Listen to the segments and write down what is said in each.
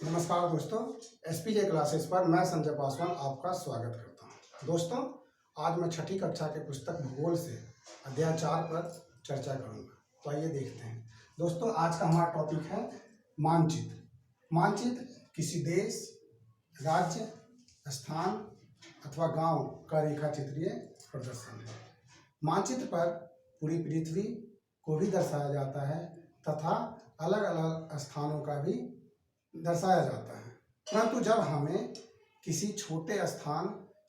नमस्कार दोस्तों, SPJ classes पर मैं संजय पासवान आपका स्वागत करता हूं। दोस्तों, आज मैं छठी कक्षा के पुस्तक भूगोल से अध्याय 4 पर चर्चा करूंगा। तो आइए देखते हैं। दोस्तों, आज का हमारा टॉपिक है मानचित्र। मानचित्र किसी देश, राज्य, स्थान अथवा गांव का रेखा चित्रीय प्रदर्शन है। मानचित्र पर पूरी पृथ्वी को भी दर्शाया जाता है तथा अलग अलग स्थानों का भी दर्शाया जाता है। परंतु जब हमें किसी छोटे स्थान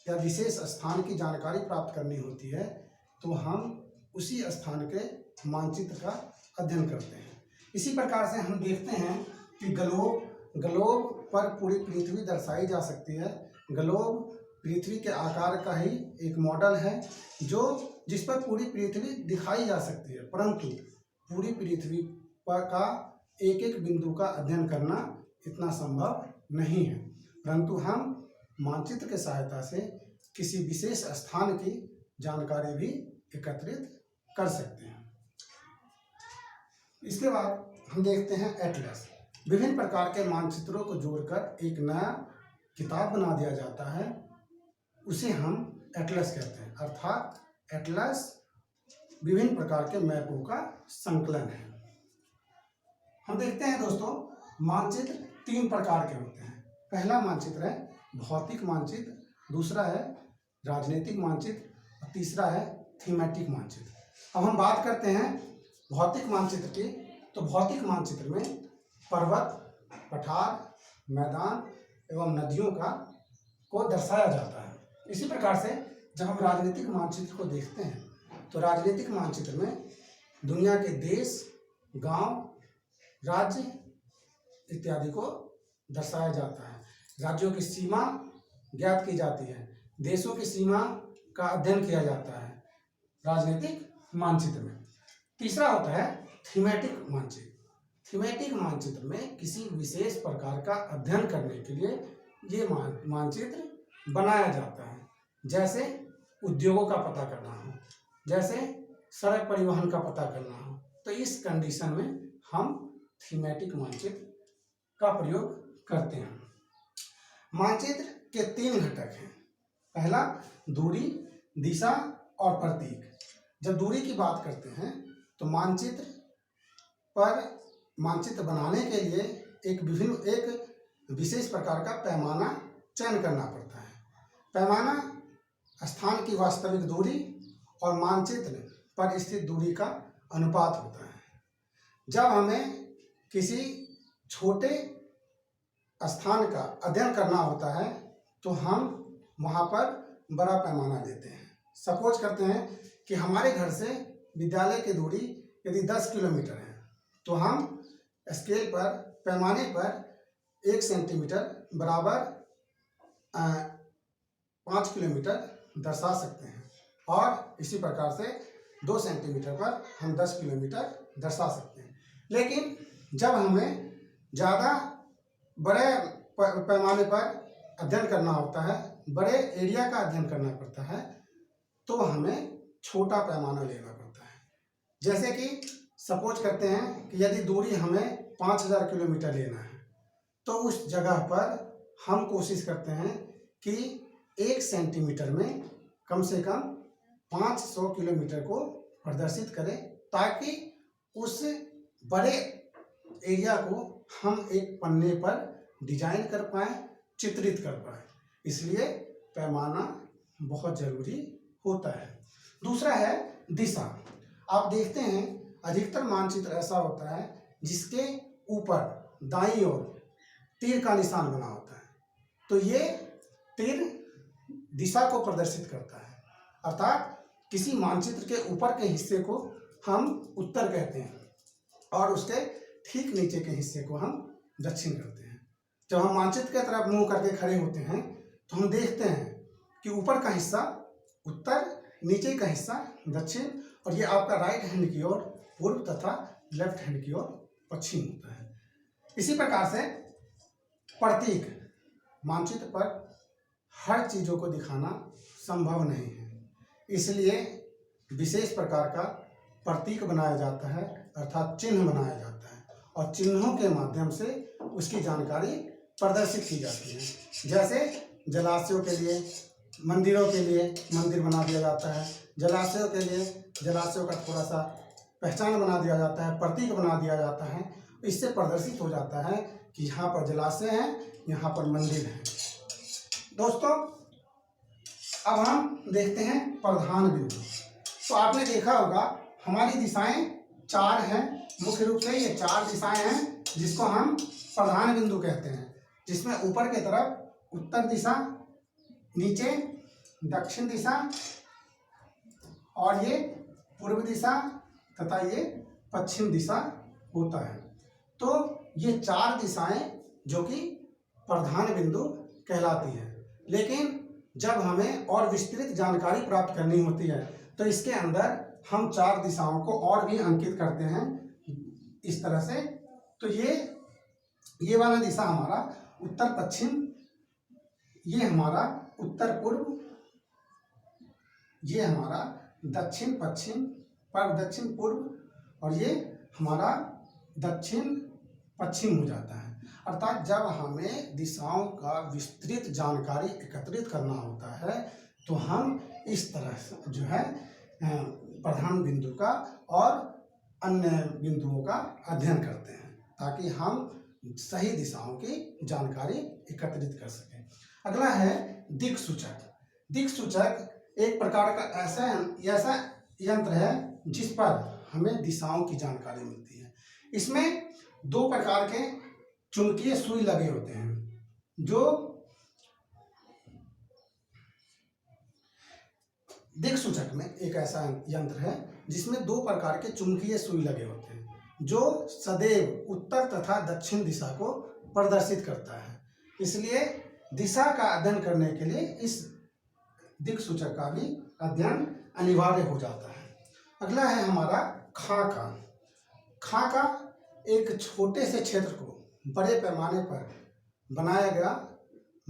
या विशेष स्थान की जानकारी प्राप्त करनी होती है तो हम उसी स्थान के मानचित्र का अध्ययन करते हैं। इसी प्रकार से हम देखते हैं कि ग्लोब पर पूरी पृथ्वी दर्शाई जा सकती है। ग्लोब पृथ्वी के आकार का ही एक मॉडल है जिस पर पूरी पृथ्वी दिखाई जा सकती है, परंतु पूरी पृथ्वी पर का एक एक बिंदु का अध्ययन करना इतना संभव नहीं है। परंतु हम मानचित्र के सहायता से किसी विशेष स्थान की जानकारी भी एकत्रित कर सकते हैं। इसके बाद हम देखते हैं एटलस। विभिन्न प्रकार के मानचित्रों को जोड़कर एक नया किताब बना दिया जाता है, उसे हम एटलस कहते हैं। अर्थात एटलस विभिन्न प्रकार के मैपों का संकलन है। हम देखते हैं दोस्तों, मानचित्र 3 प्रकार के होते हैं। पहला मानचित्र है भौतिक मानचित्र, दूसरा है राजनीतिक मानचित्र और तीसरा है थीमेटिक मानचित्र। अब हम बात करते हैं भौतिक मानचित्र की। तो भौतिक मानचित्र में पर्वत, पठार, मैदान एवं नदियों को दर्शाया जाता है। इसी प्रकार से जब हम राजनीतिक मानचित्र को देखते हैं तो राजनीतिक मानचित्र में दुनिया के देश, गांव, राज्य इत्यादि को दर्शाया जाता है। राज्यों की सीमा ज्ञात की जाती है, देशों की सीमा का अध्ययन किया जाता है राजनीतिक मानचित्र में। तीसरा होता है थीमेटिक मानचित्र। थीमेटिक मानचित्र में किसी विशेष प्रकार का अध्ययन करने के लिए ये मानचित्र बनाया जाता है। जैसे उद्योगों का पता करना हो, जैसे सड़क परिवहन का पता करना हो, तो इस कंडीशन में हम थीमेटिक मानचित्र का प्रयोग करते हैं। मानचित्र के 3 घटक हैं। पहला दूरी, दिशा और प्रतीक। जब दूरी की बात करते हैं तो मानचित्र बनाने के लिए एक विशेष प्रकार का पैमाना चयन करना पड़ता है। पैमाना स्थान की वास्तविक दूरी और मानचित्र पर स्थित दूरी का अनुपात होता है। जब हमें किसी छोटे स्थान का अध्ययन करना होता है तो हम वहाँ पर बड़ा पैमाना लेते हैं। सपोज करते हैं कि हमारे घर से विद्यालय की दूरी यदि 10 किलोमीटर है तो हम स्केल पर, पैमाने पर 1 सेंटीमीटर बराबर 5 किलोमीटर दर्शा सकते हैं और इसी प्रकार से 2 सेंटीमीटर पर हम 10 किलोमीटर दर्शा सकते हैं। लेकिन जब हमें ज़्यादा बड़े पैमाने पर अध्ययन करना होता है, बड़े एरिया का अध्ययन करना पड़ता है, तो हमें छोटा पैमाना लेना पड़ता है। जैसे कि सपोज करते हैं कि यदि दूरी हमें 5000 किलोमीटर लेना है तो उस जगह पर हम कोशिश करते हैं कि 1 सेंटीमीटर में कम से कम 500 किलोमीटर को प्रदर्शित करें, ताकि उस बड़े एरिया को हम एक पन्ने पर डिजाइन कर पाएँ, चित्रित कर पाएँ। इसलिए पैमाना बहुत ज़रूरी होता है। दूसरा है दिशा। आप देखते हैं अधिकतर मानचित्र ऐसा होता है जिसके ऊपर दाईं ओर तीर का निशान बना होता है, तो ये तीर दिशा को प्रदर्शित करता है। अर्थात किसी मानचित्र के ऊपर के हिस्से को हम उत्तर कहते हैं और उसके ठीक नीचे के हिस्से को हम दक्षिण करते हैं। जब हम मानचित्र की तरफ मुंह करके खड़े होते हैं तो हम देखते हैं कि ऊपर का हिस्सा उत्तर, नीचे का हिस्सा दक्षिण, और ये आपका राइट हैंड की ओर पूर्व तथा लेफ्ट हैंड की ओर पश्चिम होता है। इसी प्रकार से प्रतीक। मानचित्र पर हर चीज़ों को दिखाना संभव नहीं है, इसलिए विशेष प्रकार का प्रतीक बनाया जाता है, अर्थात चिन्ह बनाया जाता है, और चिन्हों के माध्यम से उसकी जानकारी प्रदर्शित की जाती हैं। जैसे जलाशयों के लिए, मंदिरों के लिए मंदिर बना दिया जाता है, जलाशयों के लिए जलाशयों का थोड़ा सा पहचान बना दिया जाता है, प्रतीक बना दिया जाता है। इससे प्रदर्शित हो जाता है कि यहाँ पर जलाशय हैं, यहाँ पर मंदिर हैं। दोस्तों, अब हम देखते हैं प्रधान बिंदु। तो आपने देखा होगा हमारी दिशाएं 4 हैं, मुख्य रूप से ये 4 दिशाएं हैं जिसको हम प्रधान बिंदु कहते हैं, जिसमें ऊपर की तरफ उत्तर दिशा, नीचे दक्षिण दिशा, और ये पूर्व दिशा तथा ये पश्चिम दिशा होता है। तो ये 4 दिशाएं जो कि प्रधान बिंदु कहलाती हैं। लेकिन जब हमें और विस्तृत जानकारी प्राप्त करनी होती है तो इसके अंदर हम 4 दिशाओं को और भी अंकित करते हैं इस तरह से। तो ये वाला दिशा हमारा उत्तर पश्चिम, ये हमारा उत्तर पूर्व, ये हमारा दक्षिण पश्चिम, दक्षिण पूर्व, और ये हमारा दक्षिण पश्चिम हो जाता है। अर्थात जब हमें दिशाओं का विस्तृत जानकारी एकत्रित करना होता है तो हम इस तरह से जो है प्रधान बिंदु का और अन्य बिंदुओं का अध्ययन करते हैं ताकि हम सही दिशाओं की जानकारी एकत्रित कर सकें। अगला है दिक्सूचक। दिक्सूचक एक प्रकार का ऐसा यंत्र है जिस पर हमें दिशाओं की जानकारी मिलती है। इसमें 2 प्रकार के चुंबकीय सुई लगे होते हैं। जो दिक्सूचक में एक ऐसा यंत्र है जिसमें 2 प्रकार के चुंबकीय सुई लगे होते हैं जो सदैव उत्तर तथा दक्षिण दिशा को प्रदर्शित करता है। इसलिए दिशा का अध्ययन करने के लिए इस दिक्सूचक का भी अध्ययन अनिवार्य हो जाता है। अगला है हमारा खाका। खाका एक छोटे से क्षेत्र को बड़े पैमाने पर बनाया गया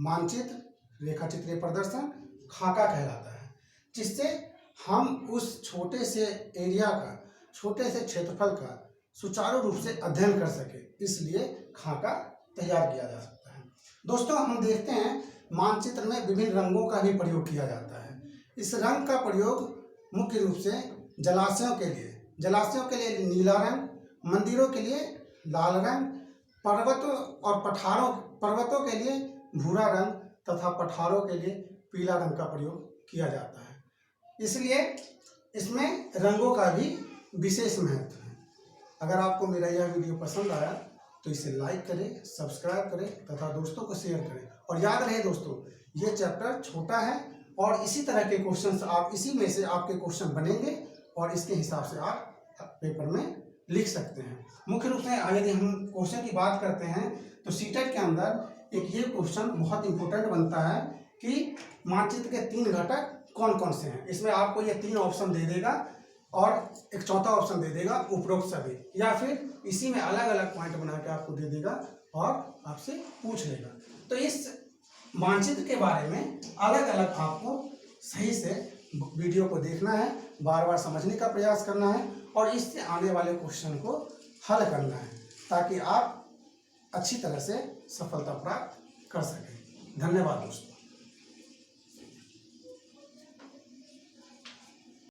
मानचित्र, रेखाचित्रीय प्रदर्शन खाका कहलाता है, जिससे हम उस छोटे से एरिया का, छोटे से क्षेत्रफल का सुचारू रूप से अध्ययन कर सके, इसलिए खाका तैयार किया जा सकता है। दोस्तों, हम देखते हैं मानचित्र में विभिन्न रंगों का भी प्रयोग किया जाता है। इस रंग का प्रयोग मुख्य रूप से जलाशयों के लिए नीला रंग, मंदिरों के लिए लाल रंग, पर्वतों के लिए भूरा रंग तथा पठारों के लिए पीला रंग का प्रयोग किया जाता है। इसलिए इसमें रंगों का भी विशेष महत्व है। अगर आपको मेरा यह वीडियो पसंद आया तो इसे लाइक करें, सब्सक्राइब करें तथा दोस्तों को शेयर करें। और याद रहे दोस्तों, ये चैप्टर छोटा है और इसी तरह के क्वेश्चंस इसी में से आपके क्वेश्चन बनेंगे और इसके हिसाब से आप पेपर में लिख सकते हैं। मुख्य रूप से यदि हम क्वेश्चन की बात करते हैं तो सीटेट के अंदर एक ये क्वेश्चन बहुत इंपॉर्टेंट बनता है कि मानचित्र के 3 घटक कौन कौन से हैं। इसमें आपको ये 3 ऑप्शन दे देगा और एक चौथा ऑप्शन दे देगा उपरोक्त सभी, या फिर इसी में अलग अलग पॉइंट बना के आपको दे देगा और आपसे पूछ लेगा। तो इस मानचित्र के बारे में अलग अलग आपको सही से वीडियो को देखना है, बार बार समझने का प्रयास करना है और इससे आने वाले क्वेश्चन को हल करना है ताकि आप अच्छी तरह से सफलता प्राप्त कर सकें। धन्यवाद दोस्तों।